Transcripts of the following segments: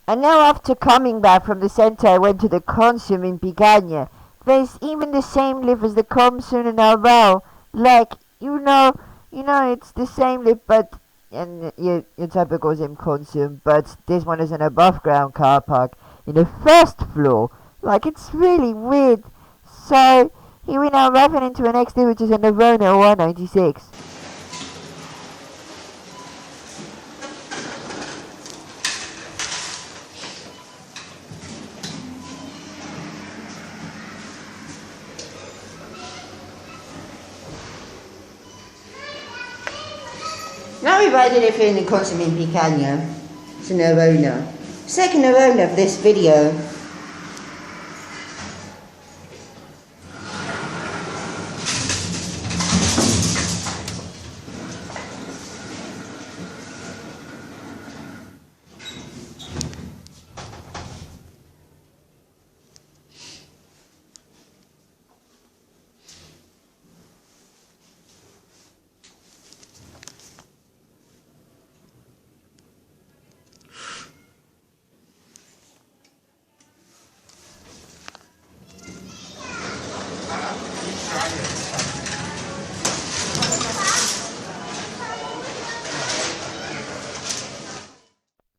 And now after coming back from the center, I went to the Consum in Picanya. There's even the same lift as the Consum in Albao. Like, it's the same lift, but and your typical same Consum, but this one is an above ground car park in the first floor. Like, it's really weird. So, here we now wrapping into an next day, which is an Orona OR96. Now we've added a in the Consum in Picanya. It's an Orona. Second Orona of this video.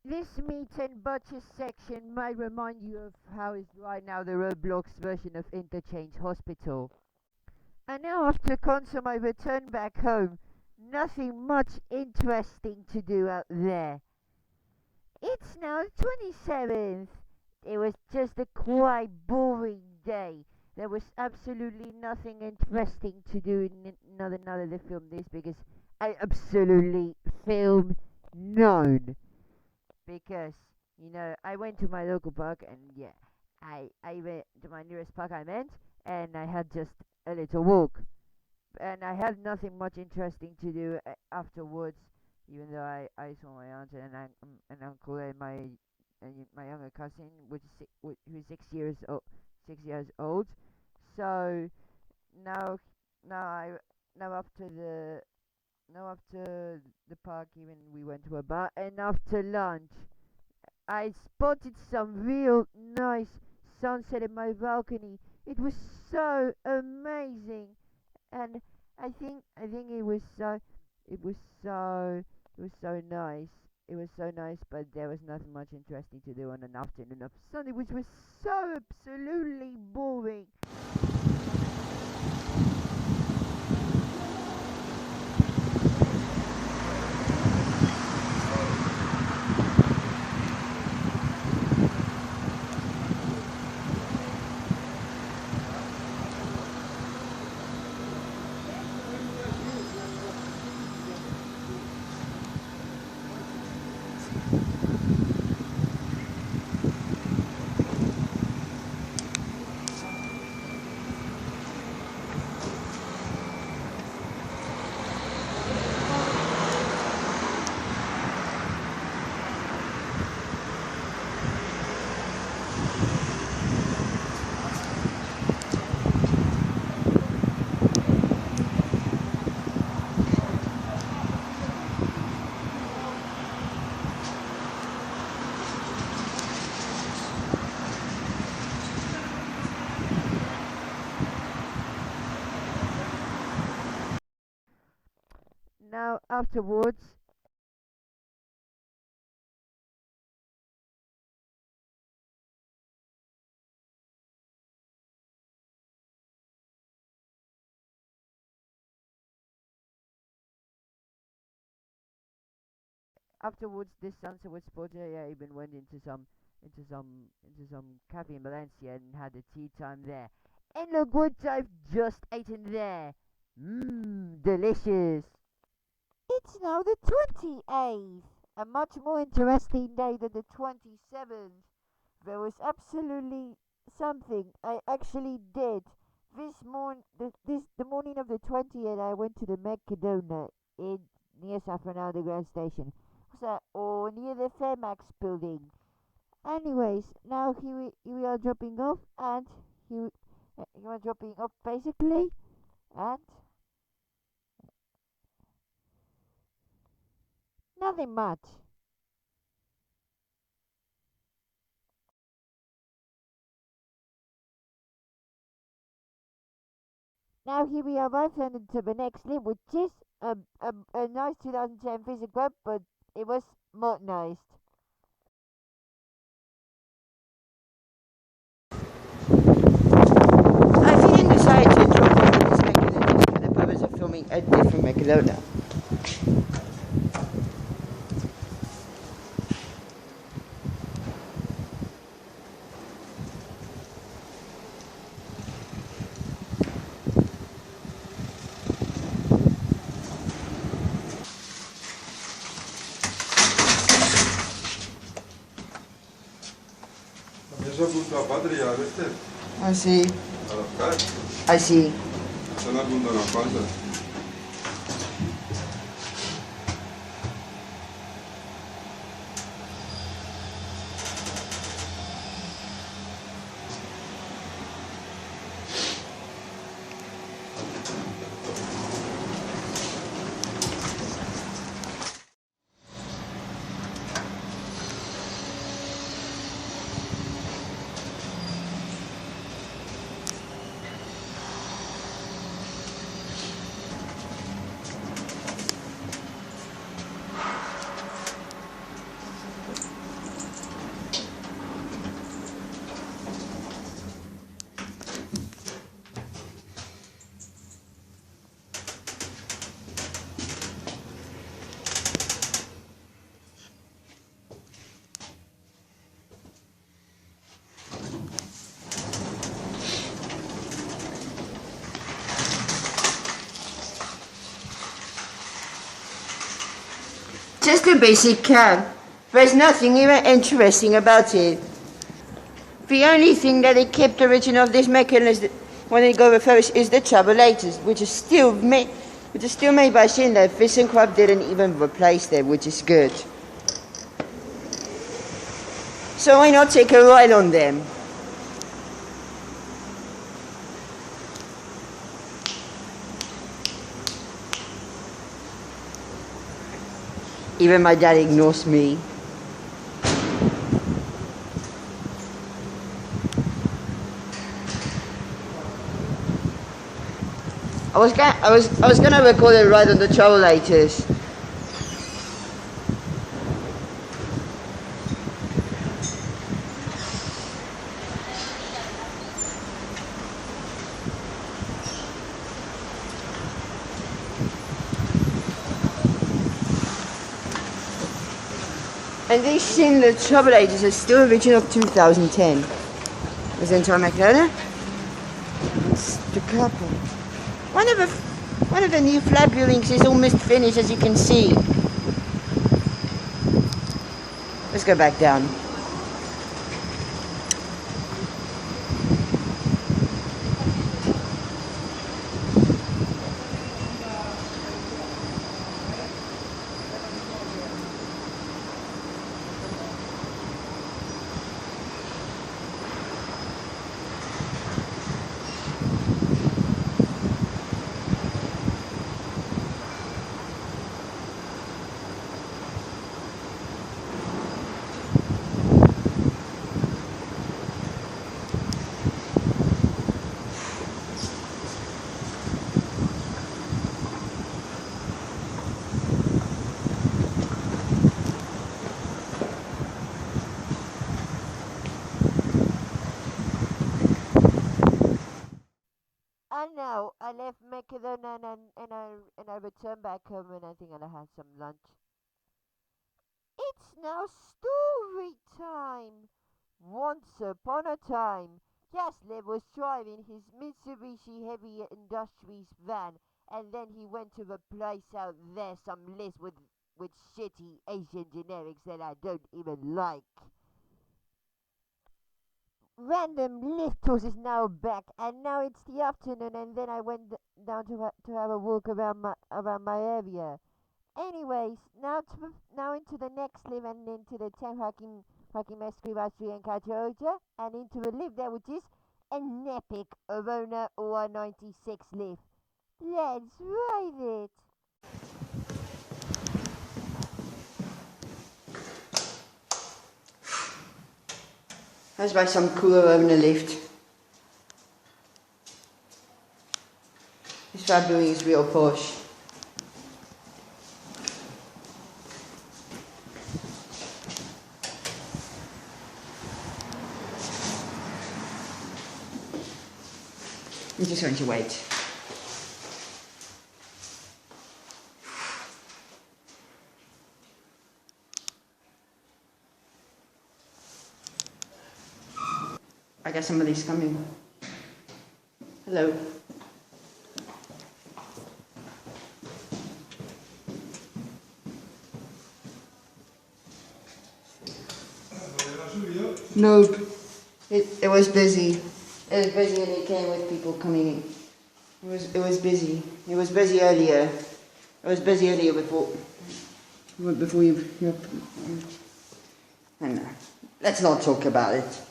This meat and butcher section might remind you of how is right now the Roblox version of Interchange Hospital. And now after Consum I returned back home. Nothing much interesting to do out there. It's now the 27th. It was just a quite boring day. There was absolutely nothing interesting to do in another to film this because I absolutely filmed none. Because I went to my local park and I went to my nearest park I meant, and I had just a little walk, and I had nothing much interesting to do afterwards. Even though I saw my aunt and an uncle and my younger cousin, who's 6 years old, 6 years old. So now now I now after the park, even we went to a bar, and after lunch I spotted some real nice sunset in my balcony. It was so amazing, and I think it was so it was so nice. It was so nice, but there was nothing much interesting to do on an afternoon of Sunday, which was so absolutely boring. Now afterwards this sunset was spotted. I even went into some cafe in Valencia and had a tea time there. And look what I've just eaten there. Mmm, delicious. It's now the 28th, a much more interesting day than the 27th. There was absolutely something I actually did. The morning of the 20th, I went to the Mercadona in near Safranar, the Grand Station. Was that or near the Fermax building? Anyways, now here we are dropping off, and here you are dropping off basically, and nothing much. Now here we are right into the next lift, which is a nice 2010 ThyssenKrupp, but it was modernized. I didn't decide to drop off this Mercadona just for the purpose of filming a different Mercadona. Eso punto a patria, ¿viste? Ah, sí. A los CAR. Ah, sí. Eso no apunta una cosa. Just a basic cab. There's nothing even interesting about it. The only thing that they kept original of this mechanism when they go refurbished is the trabelators, which is still made by Schindler. ThyssenKrupp didn't even replace them, which is good. So why not take a ride on them? Even my dad ignores me. I was gonna record a ride on the travelators. And these Schindler trabelators are still original of 2010. Is it into Mercadona? It's the couple. One of the new flat buildings is almost finished, as you can see. Let's go back down. Now I left Mercadona and I returned back home and I think I had some lunch. It's now story time. Once upon a time, Gasler was driving his Mitsubishi Heavy Industries van, and then he went to the place out there, some list with shitty Asian generics that I don't even like. Random lift tours is now back, and now it's the afternoon, and then I went down to have a walk around my area. Anyways, now into the next lift and into the 10 Joaquim Escrivá Street and Catarroja, and into a lift there which is an epic Orona OR96 lift. Let's ride it! Let's buy some cooler over the lift. February is real posh. I'm just going to wait. I guess somebody's coming. Hello. Nope. It was busy. It was busy when it came with people coming in. It was busy. It was busy earlier. It was busy earlier before you. And let's not talk about it.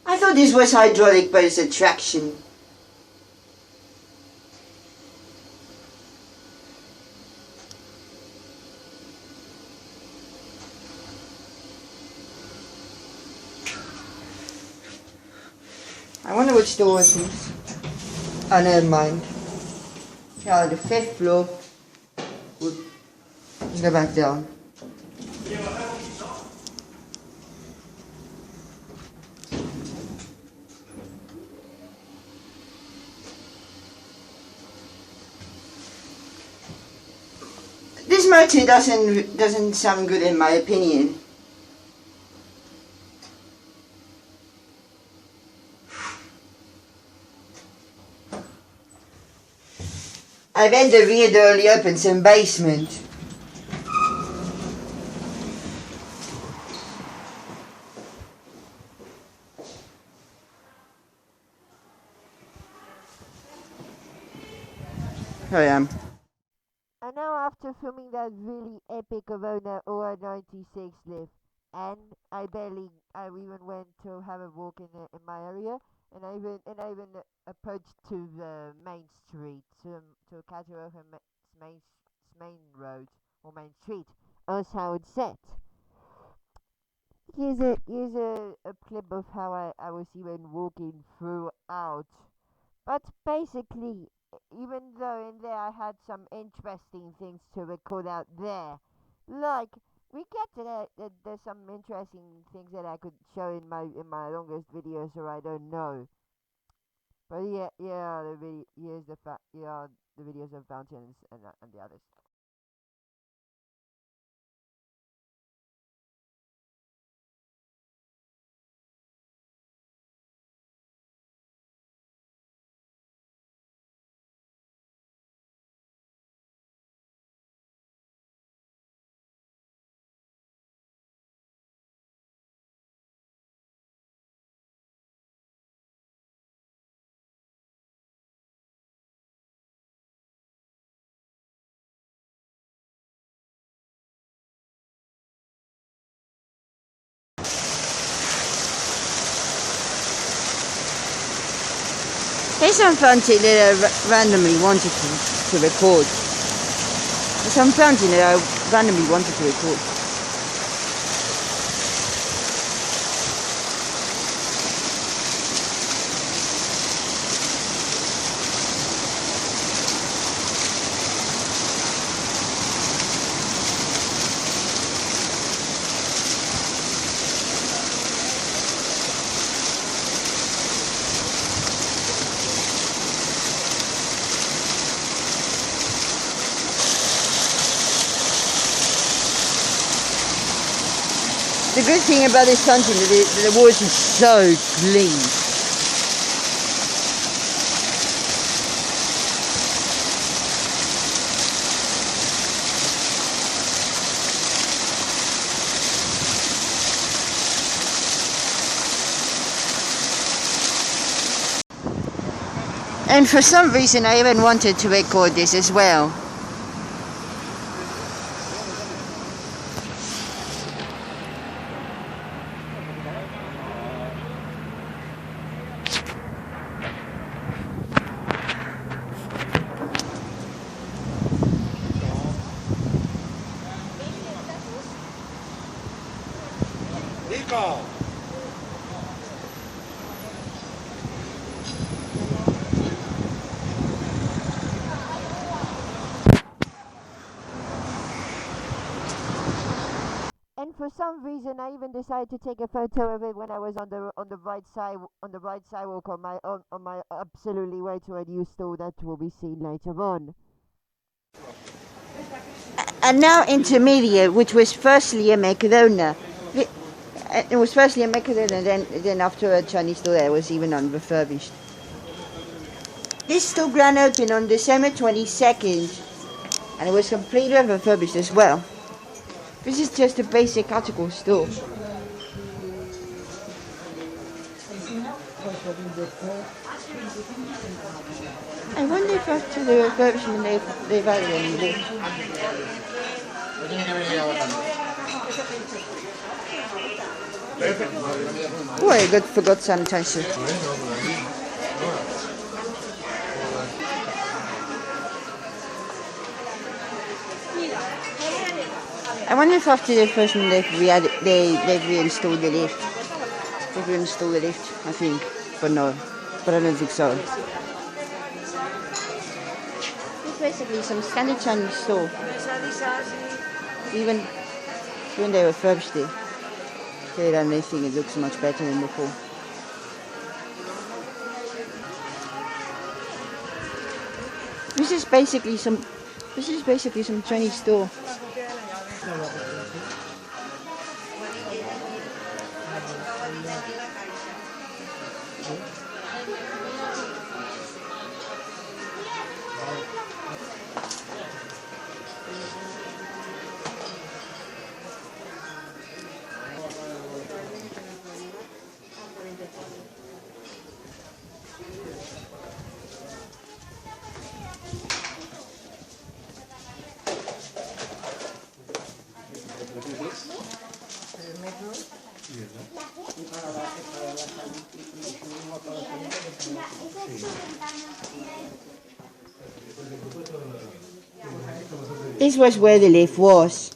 I thought this was hydraulic, but it's a traction. I wonder which door it is. Oh, never mind. Yeah, the 5th floor. Let's go back down. This motor doesn't sound good in my opinion. I've had the rear door only open some basement. Here I am. And now after filming that really epic Orona OR96 lift, and I even went to have a walk in my area, and I even approached to the main street, to Catarroja main road, or main street, as how it's set. Here's a clip of how I was even walking throughout. But basically, even though in there I had some interesting things to record out there, like we get to that there's some interesting things that I could show in my longest videos, or I don't know. But here's the videos of Fountains and the others. There's some fountain that I randomly wanted to record. There's some fountain that I randomly wanted to record. The good thing about this fountain is that the water is so clean. And for some reason I even wanted to record this as well. for some reason, I even decided to take a photo of it when I was on the right sidewalk on my absolutely way to a new store that will be seen later on. And now Intermediate, which was firstly a Mercadona. It was firstly a Mercadona, and then after a Chinese store there was even on refurbished. This store grand opened on December 22nd, and it was completely refurbished as well. This is just a basic article store. I wonder if after the refurbishment they've added any more. Oh, I forgot sanitizer. I wonder if after the first one they've reinstalled the lift. They've reinstalled the lift, I think. But no. But I don't think so. It's basically some standard Chinese store. Even they refurbished it. They think it looks much better than before. This is basically some Chinese store. This was where the lift was.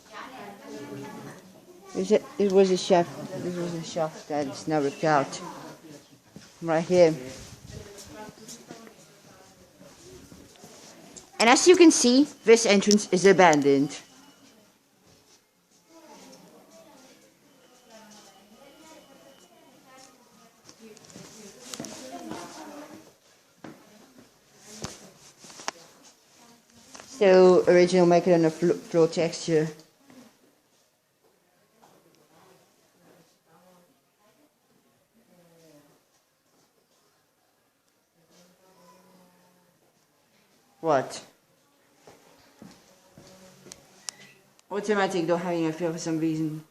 It was a shaft. This was a shaft that's now ripped out. Right here. And as you can see, this entrance is abandoned. So, original Mercadona floor texture. What? Automatic not having a feel for some reason.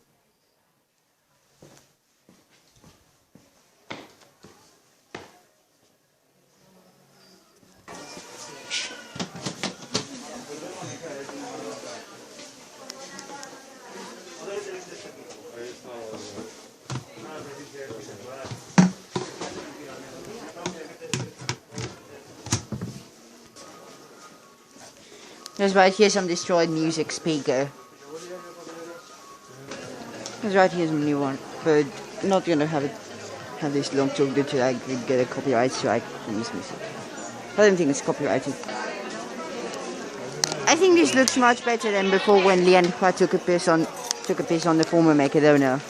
There's right here some destroyed music speaker. There's right here some new one, but not gonna have this long talk due to I could get a copyright strike from this music. I don't think it's copyrighted. I think this looks much better than before when Lianhua took a piss on the former Mercadona.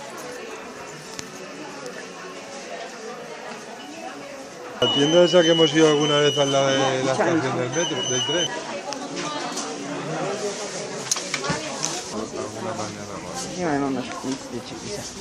La tienda esa que hemos ido alguna vez al lado de la estación del metro, del tren. Yeah, my mom needs to check this out.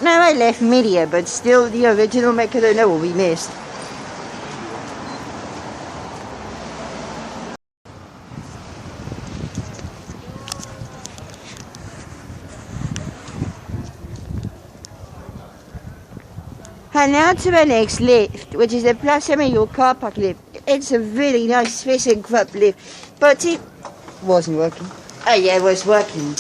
Now I left media, but still the original Mercadona will be missed. And now to the next lift, which is the Plaza Mayor carpark lift. It's a really nice ThyssenKrupp lift, but it wasn't working. Oh yeah, it was working.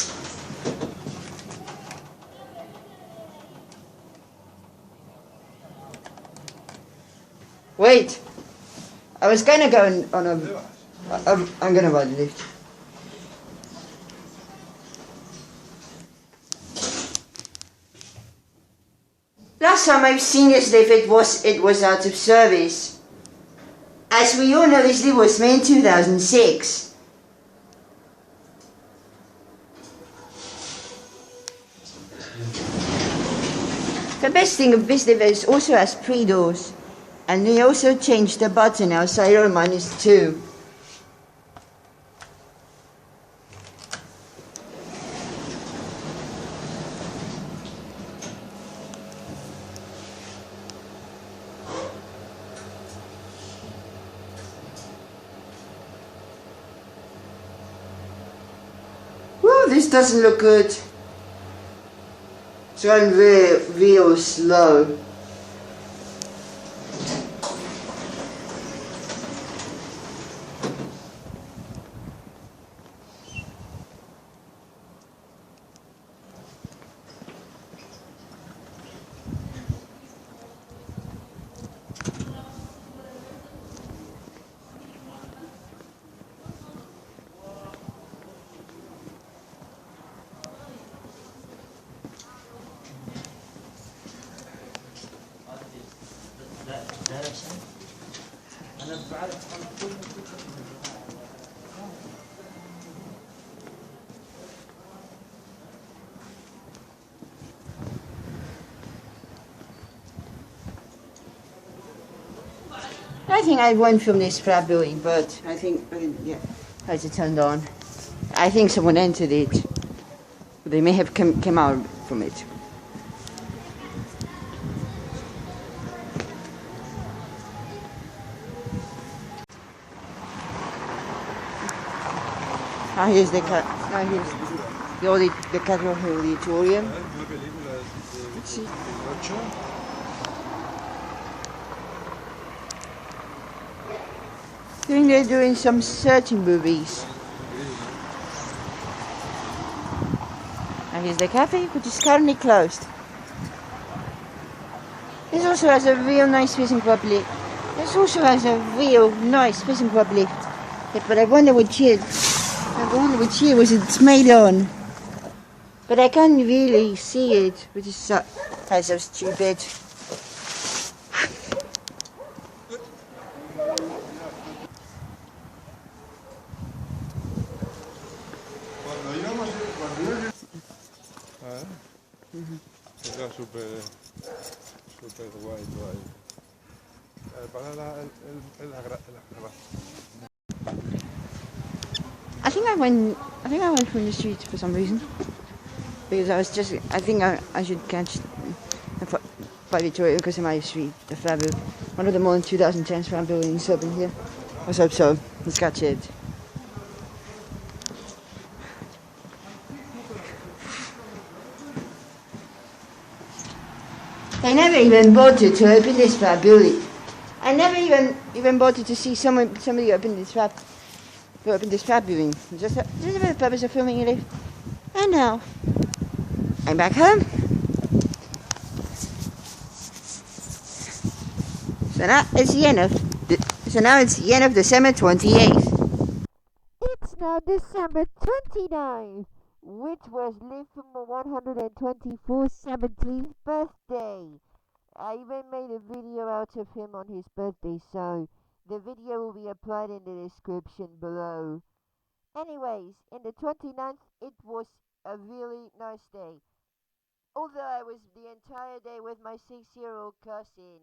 Wait, I was gonna go on a... I'm gonna ride the lift. last time I've seen this lift, it was out of service. As we all know, this lift was made in 2006. The best thing of this lift is also has 3 doors, and they also changed the button outside on -2. This doesn't look good. It's going real slow. I think I won't film this flat building, but I think, yeah, has it turned on? I think someone entered it. They may have come out from it. Here's the Catarroja auditorium. Let's see. I think they're doing some certain movies. And here's the cafe, which is currently closed. This also has a real nice ThyssenKrupp lift. This also has a real nice ThyssenKrupp lift. Yeah, but I wonder what year was it made on. But I can't really see it, which is so stupid. Era súper guay todo ahí. Para la I think I went from the street for some reason. Because I think I should catch by Victoria because of my street, the flat building. One of the more 2010 flat buildings open here. Let's hope so. Let's catch it. I never even bothered to open this flat building. I never even bothered to see somebody open this flat building. Just for the purpose of filming it. And now I'm back home. So now it's the end of December 28th. It's now December 29th, which was Livermore 124's 17th birthday. I even made a video out of him on his birthday, so the video will be applied in the description below. Anyways, in the 29th, it was a really nice day. Although I was the entire day with my 6-year-old cousin,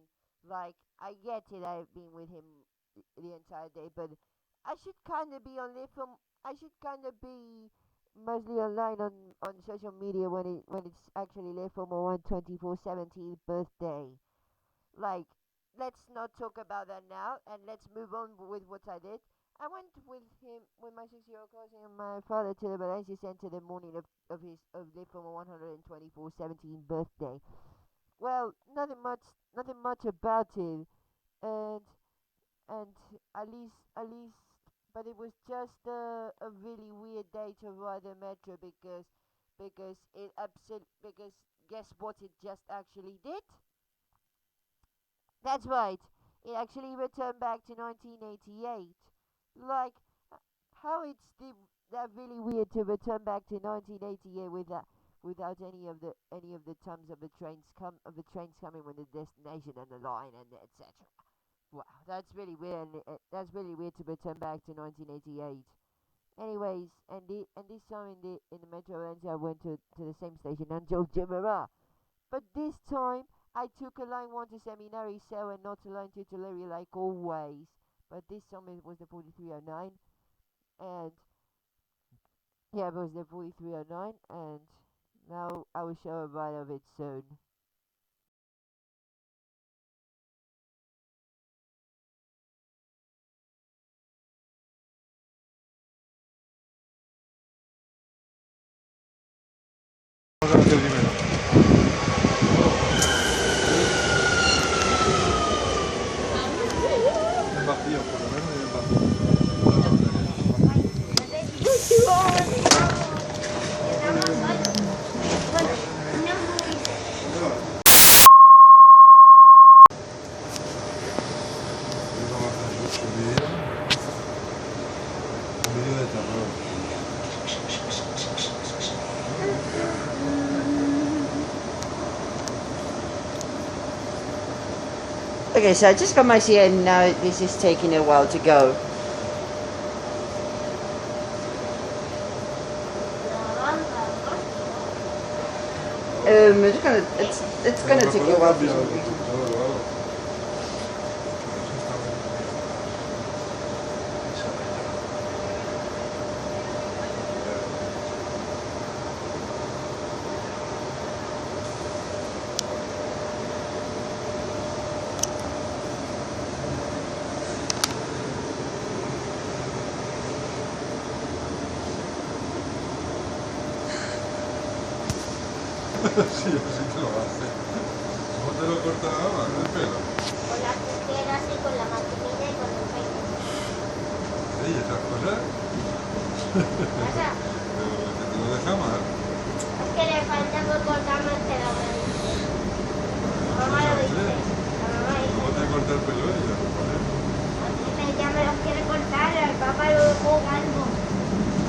like, I get it, I've been with him the entire day, but I should kind of be mostly online on social media when it's actually Livermore 124's 17th birthday. Like, let's not talk about that now, and let's move on with what I did. I went with my 6-year-old cousin and my father to the Valencia Center the morning of Livermore 124's 17th birthday. Well, nothing much about it, and at least, but it was just a really weird day to ride the metro because guess what it just actually did? That's right, it actually returned back to 1988. Like, how that really weird to return back to 1988 without any of the times of the trains coming when the destination and the line and etc. Wow, that's really weird. That's really weird to return back to 1988. Anyways, and this time in the metro lines, I went to the same station, Ángel Guimerá. But this time I took a line 1 to Seminary Cell and not a line 2 to Larry like always. But this time it was the 4309, and yeah, it was the 4309, and now I will show a ride of it soon. Vamos a hacer primero. Bien vacío, por lo menos bien vacío. Un vídeo de terror. Okay, so I just got my CA and now this is taking a while to go. It's gonna take a while. Sí, así te lo hace. ¿Cómo te lo corta ahora? ¿El pelo? Con las tijeras y con la maquinilla y con el peine. Sí, esas cosas. ¿Pasa? Pero que te lo deja mal. Es que le falta por cortarme el pelo. La mamá lo dice. La mamá dice. ¿Cómo te corta el pelo ella? Lo pone. Ya me los quiere cortar, al papá lo dejó calvo.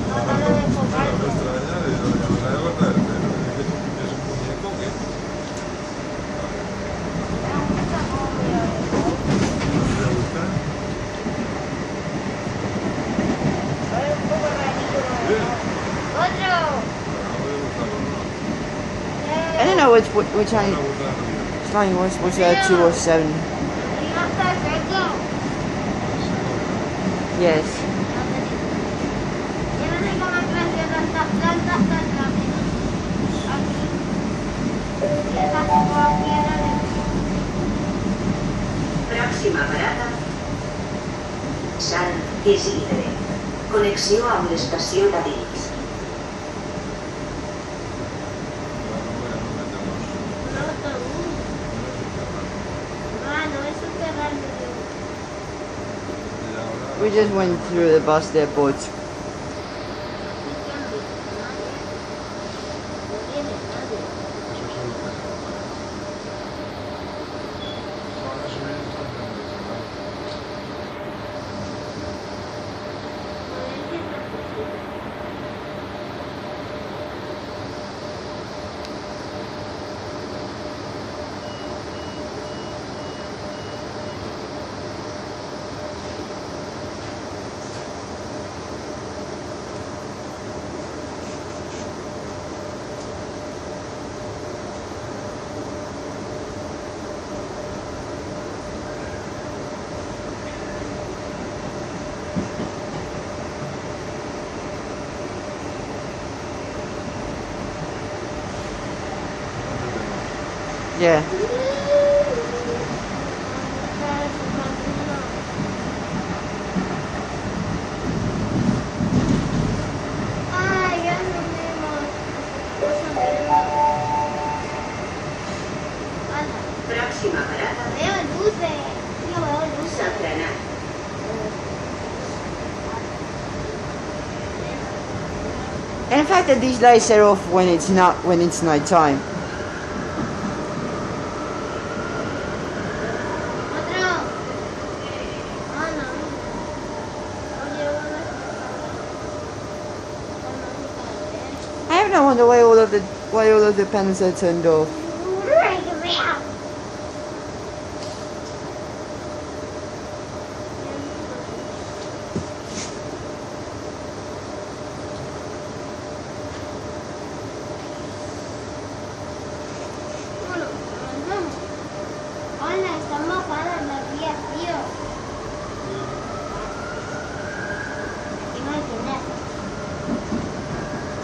No, no lo dejó No me calvo. extraña, le digo, que no sabe cortar el pelo. ¿Es un muñeco qué? Me gusta cómo me lo dejó. ¿Te gusta? Es un poco rarito. ¡Otro! I don't know which line was 207. ¿No está seco? Yes. Yo no sé cómo creció tantas plantas tan rápido. Aquí. Y esta como aquí era de... Pròxima parada, Sant Isidre. Connexió amb l'estació d'Adils. Un autobús. Ah, no, es subterráneo. We just went through the bus depot. Yeah. Ay, ya nos vemos. Pròxima parada, Veo luces. Yo veo luces. Safranar. And the fact that these lights are off when it's night time. Otro. Ah, no. Oye, bueno. I have no wonder why all of the Why all of the panels are turned off? Hola, estamos para la vía, tío. Aquí no hay internet.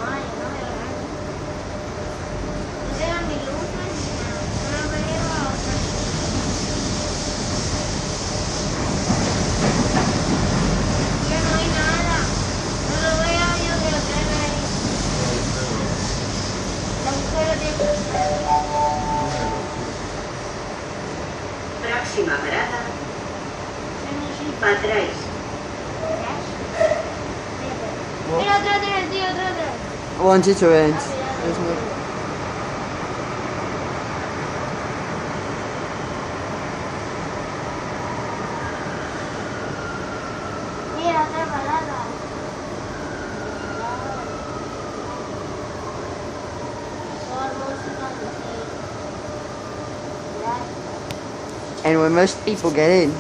Ay, no veo nada. No veo ni luces ni nada. Solo veo a otra. Ya no hay nada. Solo veo yo que lo traen ahí. La mujer de... Próxima parada. Patrais. Mira, otro tren, tío, otro tren. I want you to end. There's no... Mira, otra parada. And when most people get in.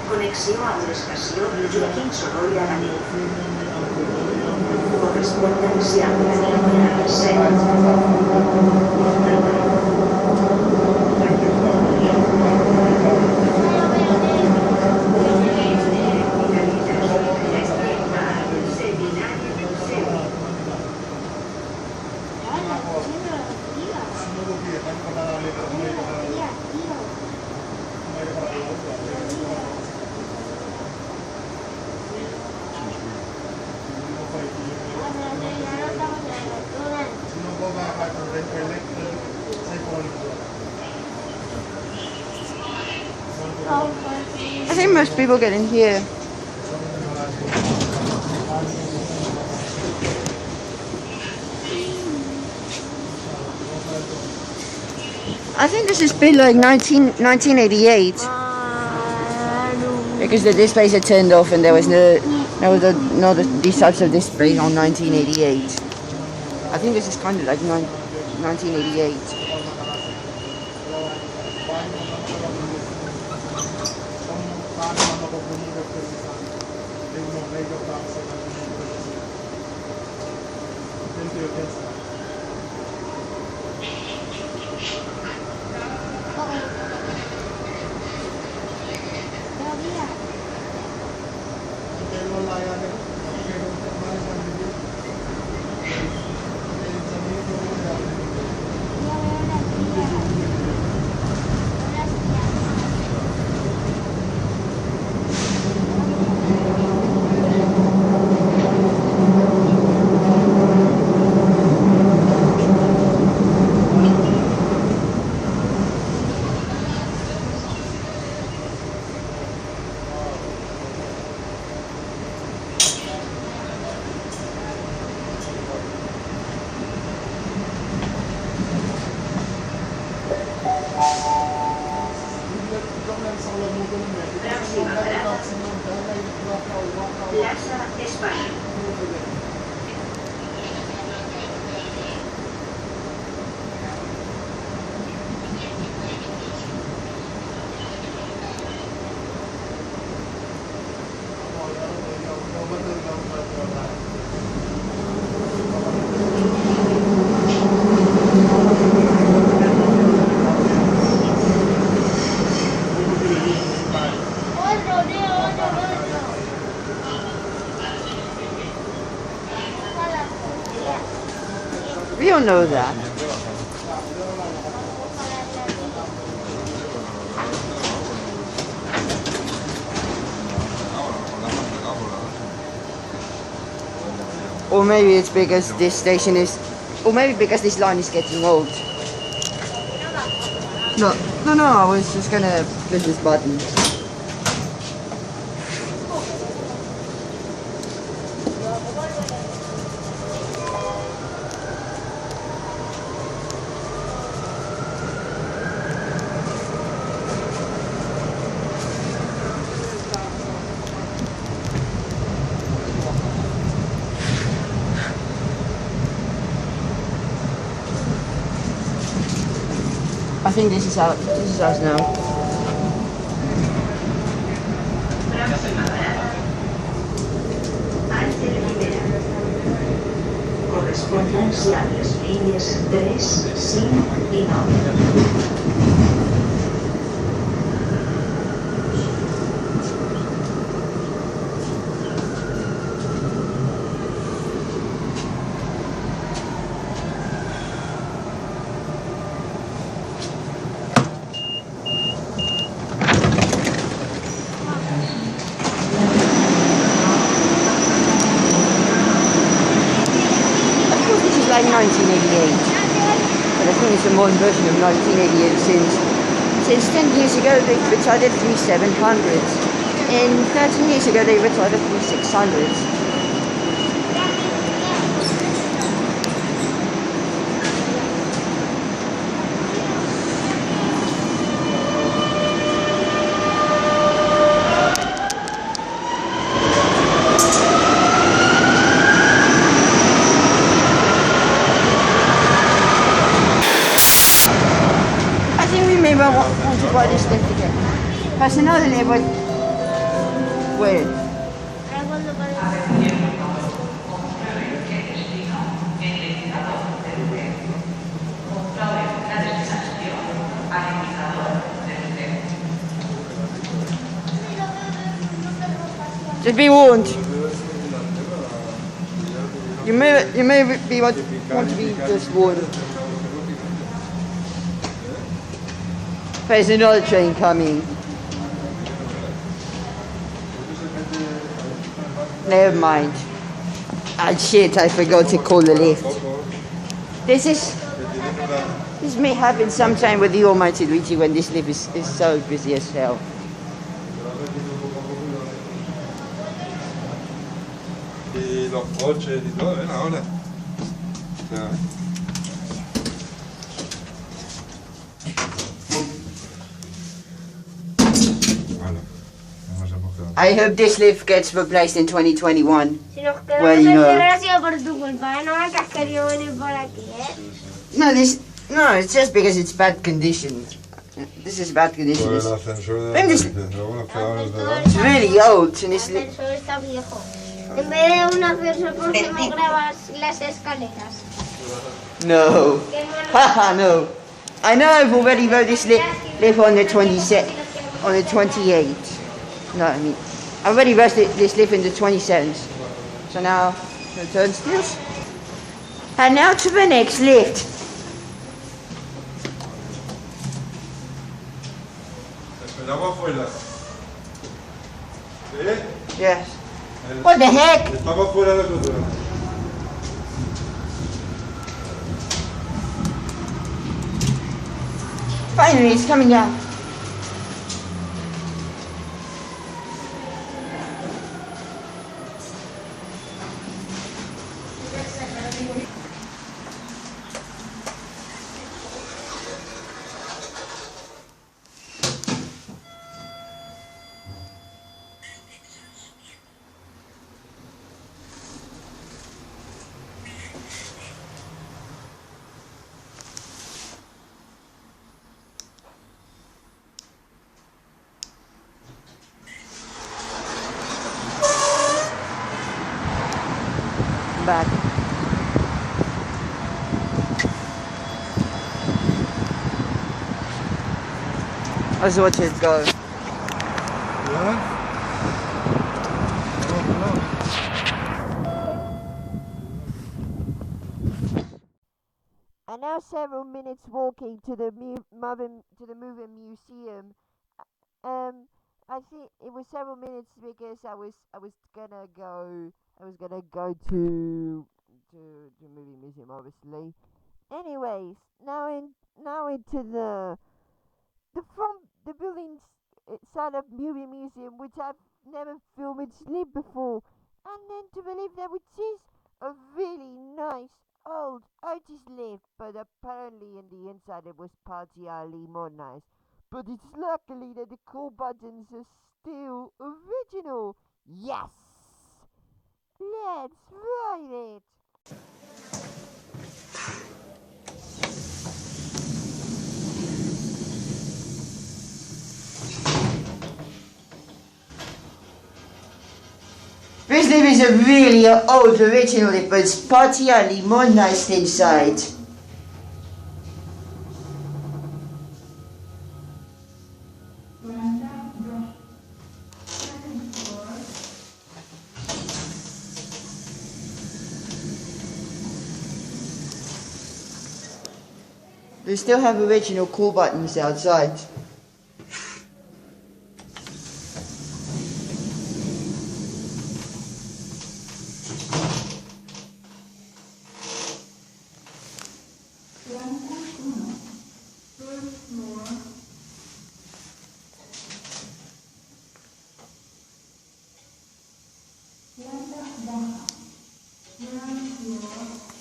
Connexió amb l'estació Joaquim Sorolla de Nit. Correspondència amb la línia I think most people get in here. I think this is built like 1988 because the displays are turned off and there was no these types of displays on 1988. I think this is kind of like 1988. Plaza España. don't know that. Or maybe it's because this station is, or maybe because this line is getting old. No, I was just gonna push this button. I think this is us now. Ángel Guimerá. Correspondencia a las líneas 3, 5 y 9. Like 1988, but I think it's a modern version of 1988 since 10 years ago they retired the 3700s, and 13 years ago they retired the 3600s. I want to buy this lift again. Has another neighbor. Where? Just be warned. You may be want to be just warned. There's another train coming. Never mind. Ah shit, I forgot to call the lift. This may happen sometime with the almighty Luigi when this lift is so busy as hell. Y los coches y todo, ven ahora. O sea, I hope this lift gets replaced in 2021. Si nos Well, quedamos you know. en ha sido por tu culpa, no me has querido venir por aquí, No, it's just because it's bad conditions. This is bad por el conditions. ascensor de Ven, la algunos quedamos de edad. It's really old and El it's ascensor está viejo. En vez de un ascensor, ¿por qué me grabas las escaleras? no. Haha, no. I know I've already wrote this lift on the 28th. No, I mean, I already wrote this lift in the 27th. So now, the turnstiles. And now to the next lift. Esperamos afuera. ¿Sí? Yes. What the heck? Estamos fuera de la cultura. Finally, it's coming down. Back. Let's watch it go. ¿Ya? now several minutes walking to the MUVIM Museum. I think it was several minutes because I was gonna go to MUVIM Museum, obviously. Anyways, now into the buildings side of MUVIM Museum, which I've never filmed sleep before, and then to believe that which is a really nice old Otis lift, but apparently in the inside it was partially modernized. But it's luckily that the call buttons are still original. Yes! Let's ride it! This lift is a really old original lift, but it's partially modernized inside. They still have original call buttons outside.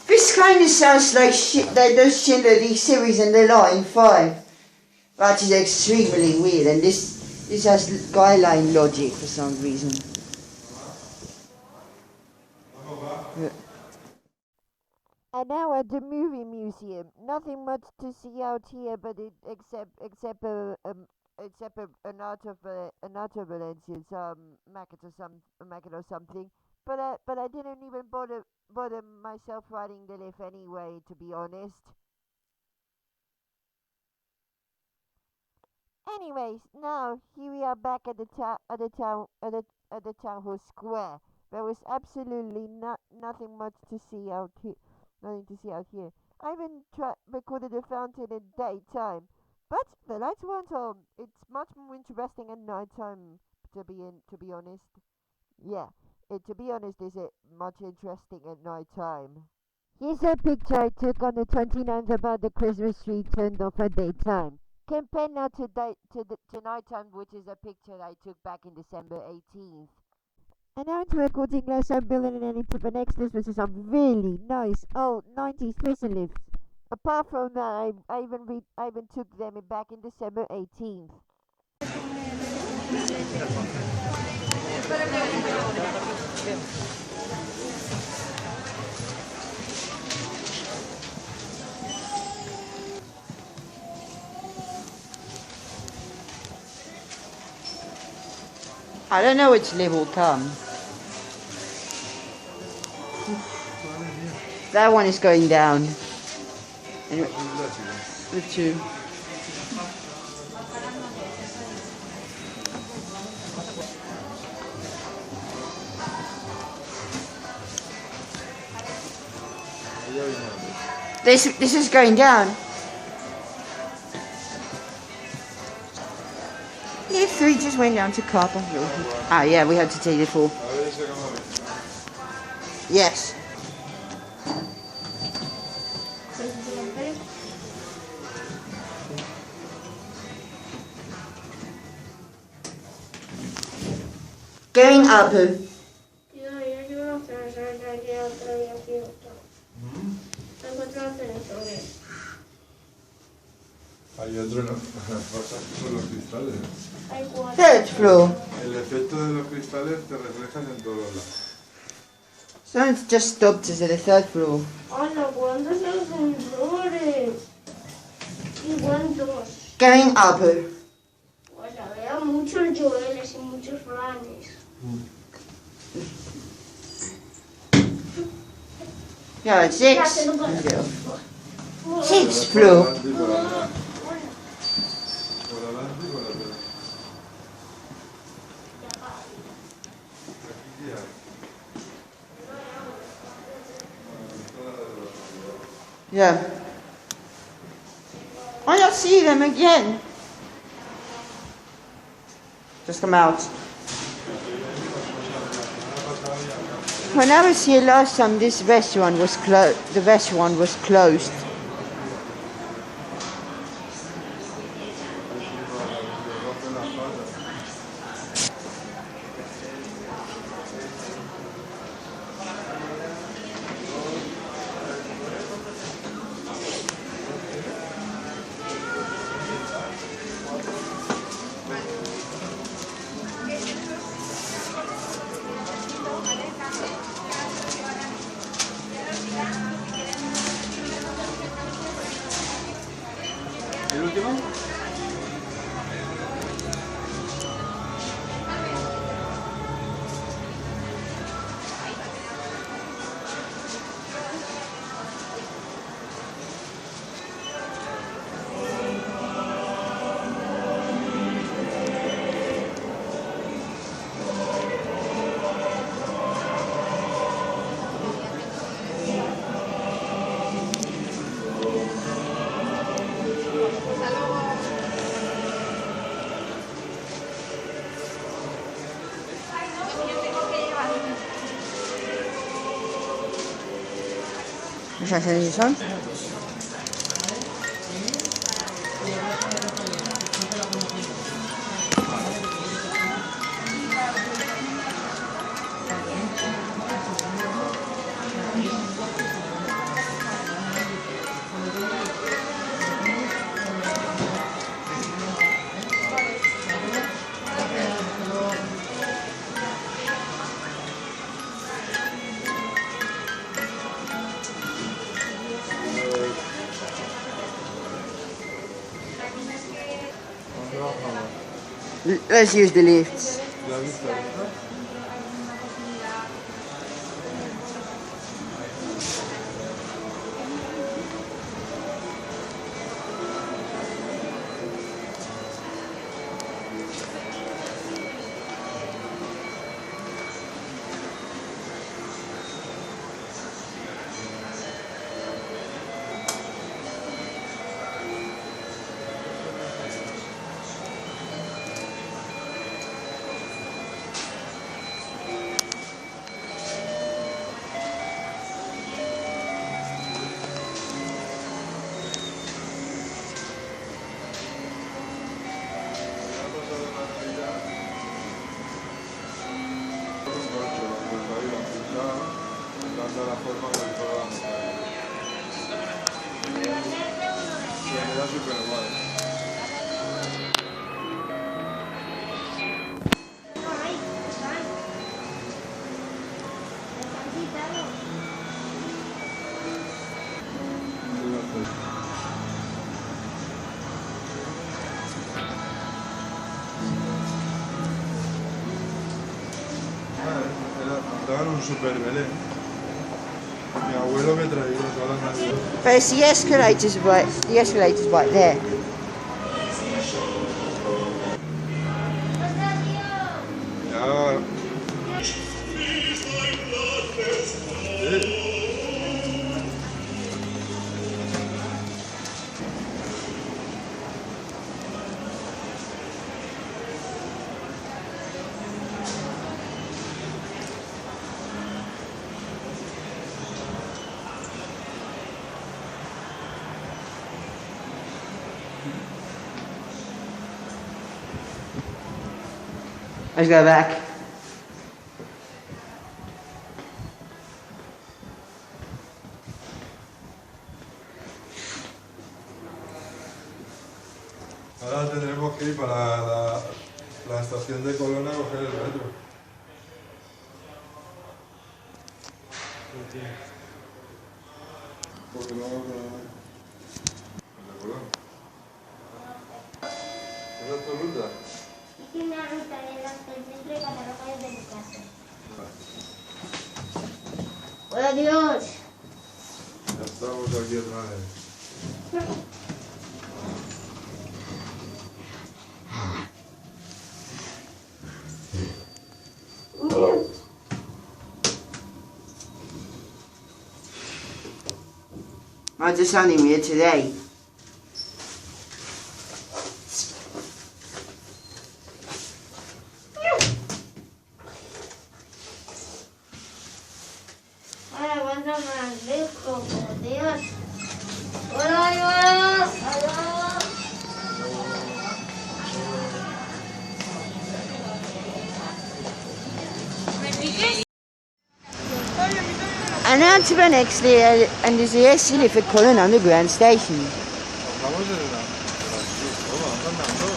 This kind of sounds like those Schindler series in the Line 5. That is extremely weird, and this has skyline logic for some reason. Yeah. And now at the MUVIM Museum, nothing much to see out here, but except an autobalance, macket or something. But I didn't even bother myself riding the lift anyway, to be honest. Anyways, now here we are back at the town hall square. There was absolutely nothing much to see out here. Nothing to see out here. I even recorded the fountain in daytime, but the lights weren't on. It's much more interesting at nighttime. To be honest, yeah. To be honest, is it much interesting at night time? Here's a picture I took on the 29th about the Christmas tree turned off at daytime. Compare now to nighttime, which is a picture I took back in December 18th. And now into Corte Inglés, I'm building an N next list, which is some really nice old 90s Thyssen lifts. Apart from that, I even took them back in December 18th. I don't know which lift will come. That one is going down. Anyway, the two. This is going down. Lift 3 just went down to carpark. Ah, yeah, we had to take it 4. Yes. Going up. Hay otro, ¿no? Pasa con los cristales. Third floor. El efecto de los cristales te reflejan en todos lados. Someone's just stopped us at the 3rd floor. Hola, ¿cuántos ascensores? ¿Y cuántos? Going up. Pues había muchos Joeles y muchos Franes. Yeah, 6th floor. Yeah. see them again. Just come out. When I was here last time, this restaurant was the restaurant was closed. ¿El último? ¿Esas son? Let's use the lifts. La vista. La forma con toda la montaña. Sí, me da súper guay. Andaban un super Belén. Mi abuelo me traía todas las navidades. But it's the escalators right. The escalators right there. Ya. Let's go back. Ahora tendremos que ir para la estación de Colón a coger el metro. Porque no vamos a... ¿El de Colón? ¿Esa es tu ruta? Es una ruta del centro de Catarroja desde mi casa. ¡Hola, Dios! Ya estamos aquí otra vez. I just only here today. más rico, por Dios. Hola, hola. And now to the next layer, and there's a silly for Cullen Underground Station. Vamos de la aquí. Toma, anda andando.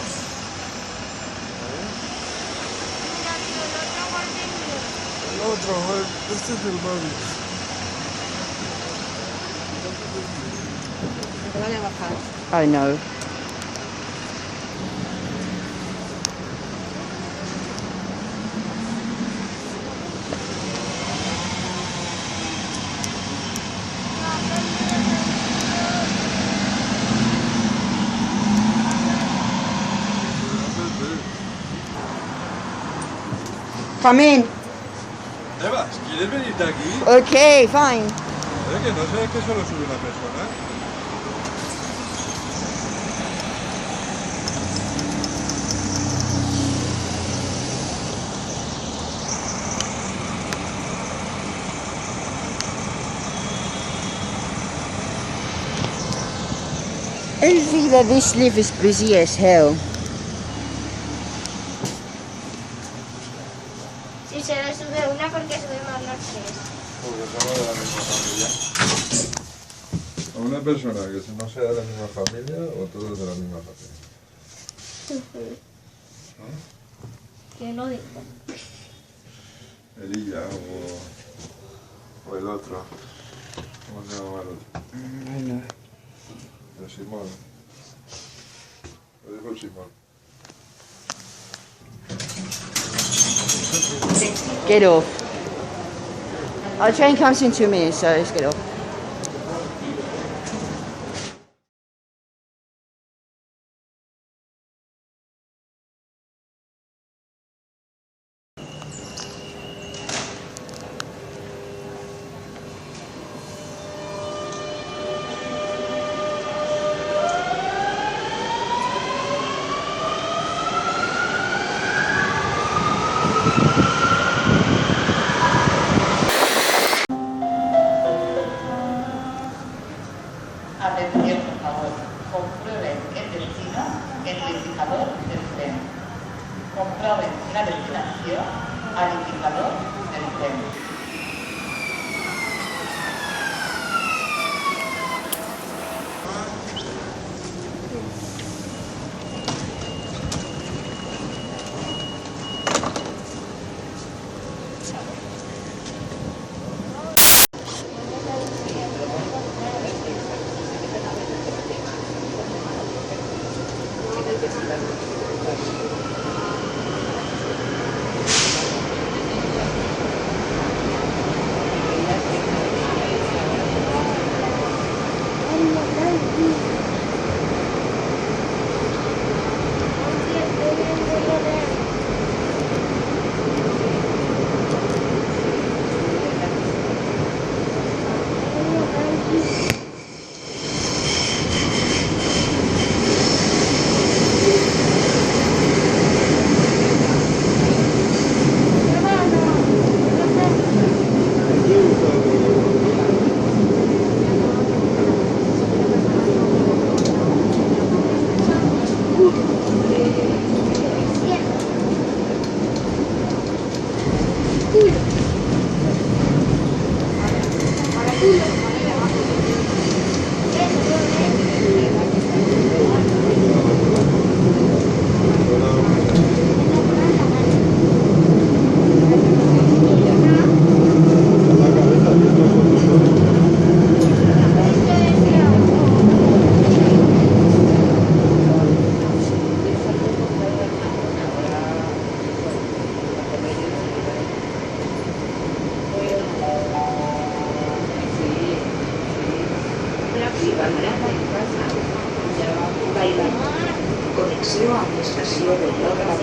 El otro, este es el móvil. I know. Come in. Eva, ¿quieres venirte aquí? Okay, fine. Es que no sé que solo sube una persona. I think that this lift is busy as hell. Si se le sube una, porque sube más las tres. Porque somos de la misma familia. A una persona que no sea de la misma familia o todos de la misma familia. Que lo digo. Elilla o el otro. ¿Cómo se llama el otro? I know. El Simón. Lo dijo el Simón. Get off. Our train comes in 2 minutes, so let's get off. Atención, por favor. Comprueben el destino en el indicador del tren. Comprueben la destinación al indicador del tren. Connexió amb l'estació de Plaza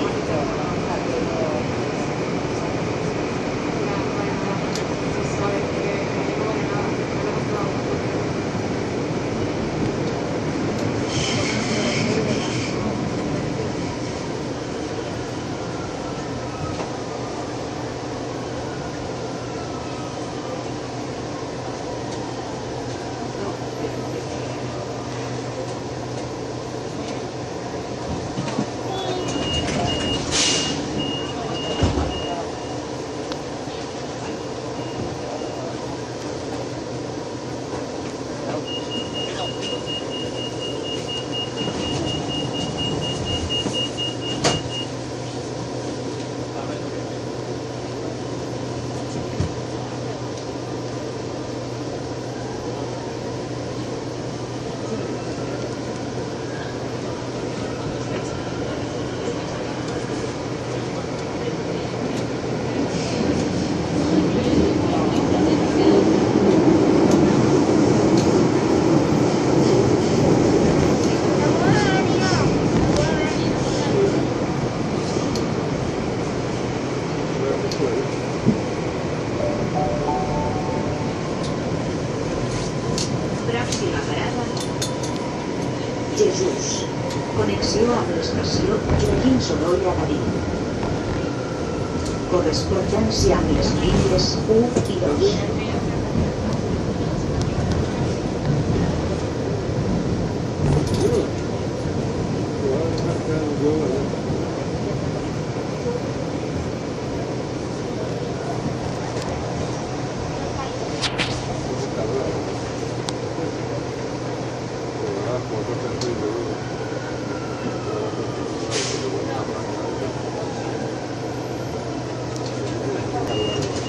Pròxima parada, Jesús. Connexió amb l'estació Joaquim Sorolla Garí. Correspondència amb les línies 1 i 2.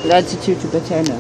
Latitude to Picanya.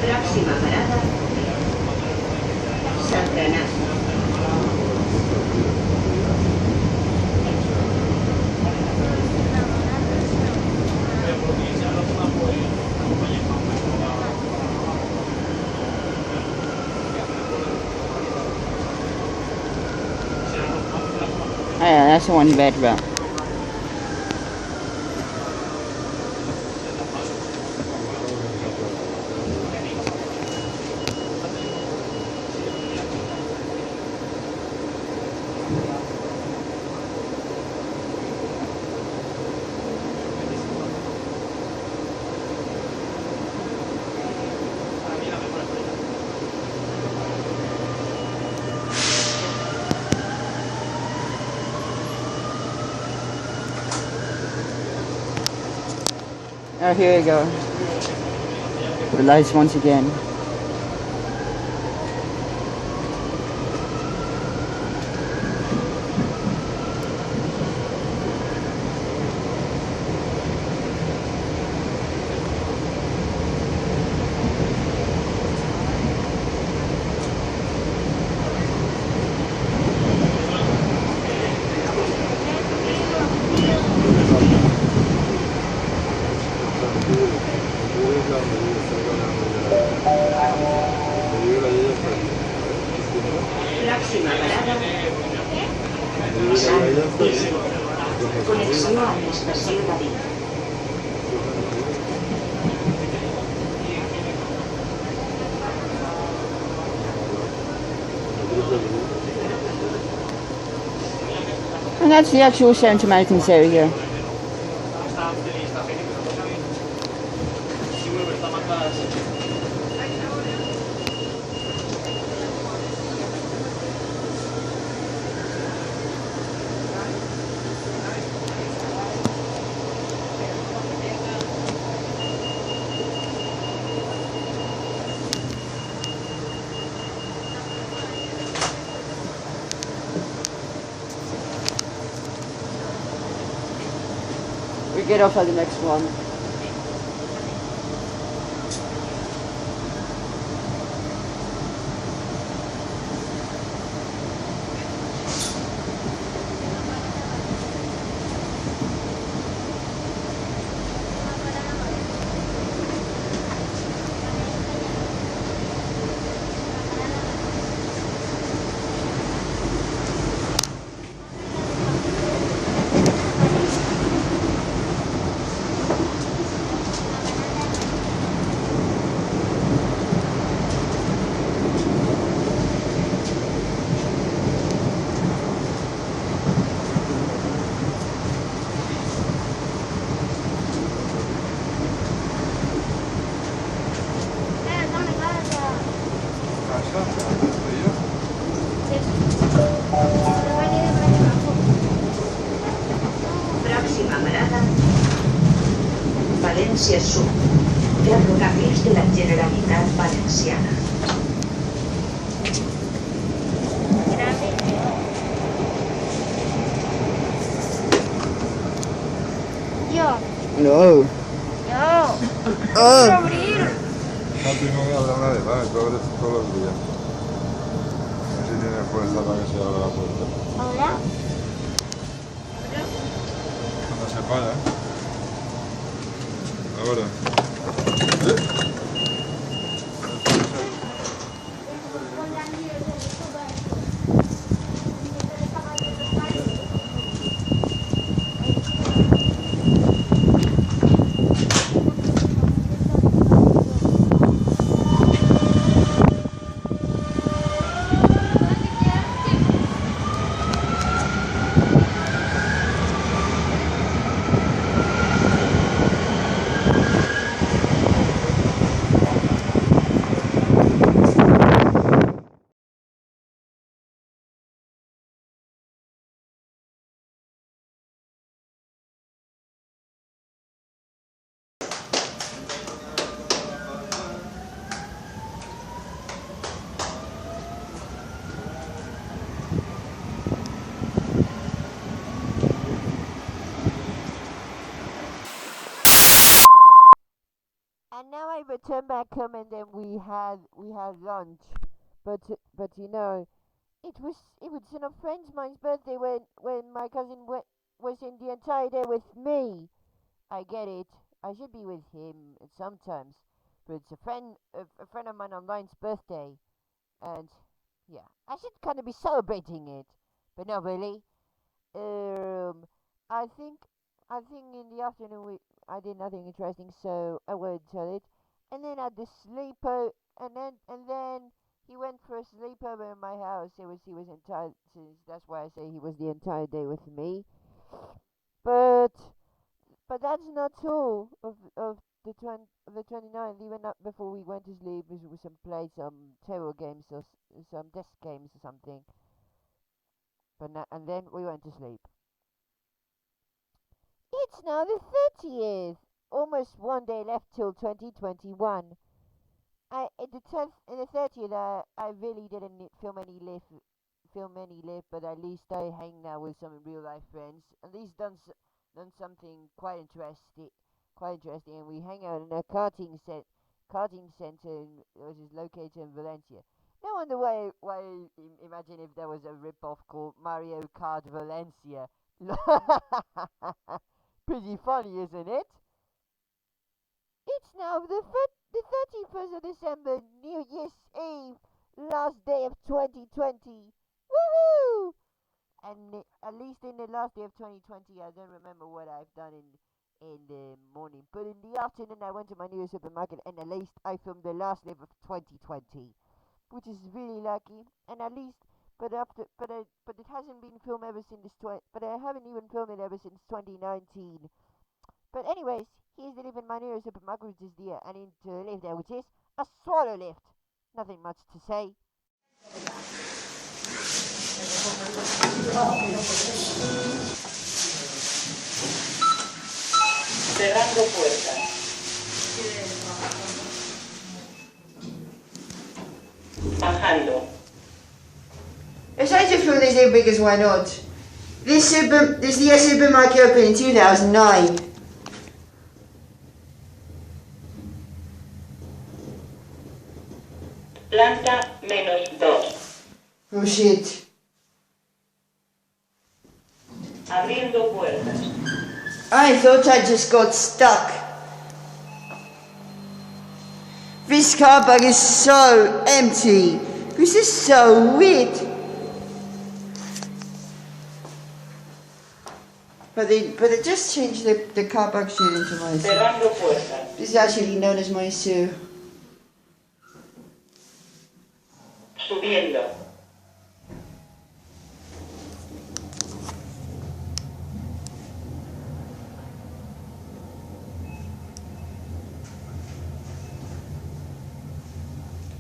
Pròxima parada, Safranar. Oh yeah, that's one bed route. Oh, here we go. The lights once again. Pròxima parada, Thyssen. Connexió amb l'estació Garí. And that's the actual centre maintenance area. We get off at the next one. Próxima parada, València Sud, ferrocarrils de la Generalitat Valenciana. Yo. No. Yo. Oh. Abrir. Papi, no me habla nadie, ¿vale? Tú abres todos los días. A ver si tienes fuerza para que se abra la puerta. Hola. Cuando se para, ¿eh? Ahora. And now I returned back home, and then we had lunch, but you know, it was a friend's mine's birthday when my cousin was in the entire day with me. I get it. I should be with him sometimes, but it's a friend of mine online's birthday, and yeah, I should kind of be celebrating it, but not really. Um, I think in the afternoon I did nothing interesting, so I went to it, and then at the sleeper, and then he went for a sleepover in my house. He was entire, since that's why I say he was the entire day with me. But that's not all of the 29th. Even up before we went to sleep, we played some tarot games or some desk games or something. And then we went to sleep. It's now the 30th. Almost one day left till 2021. The 30th, I really didn't film any live, but at least I hang now with some real life friends. At least done something quite interesting, and we hang out in a karting center, which is located in Valencia. No wonder why imagine if there was a rip-off called Mario Kart Valencia. Pretty funny, isn't it? It's now the 31st of December, New Year's Eve, last day of 2020. Woohoo! And at least in the last day of 2020, I don't remember what I've done in the morning. But in the afternoon, I went to my nearest supermarket, and at least I filmed the last live of 2020, which is really lucky. And at least, but it hasn't been filmed ever since but I haven't even filmed it ever since 2019. But anyways, here's the living manure supermarket is there, and into lift there, which is a swallow lift. Nothing much to say. Cerrando puertas. Bajando. If I just feel this as big as why not? This supermarket opened in 2009. Planta -2. Oh shit. Abriendo puertas. I thought I just got stuck. This car park is so empty. This is so weird. But they just changed the car park street into my zoo. Cerrando puertas. This is actually known as my zoo. Subiendo.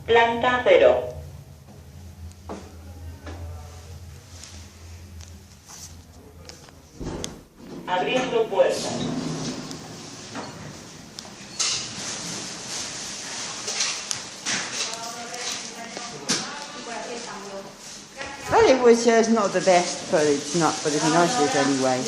Planta 0. Abriendo puertas. Well, it was not the best, but it's not. But it's a nice lift anyway.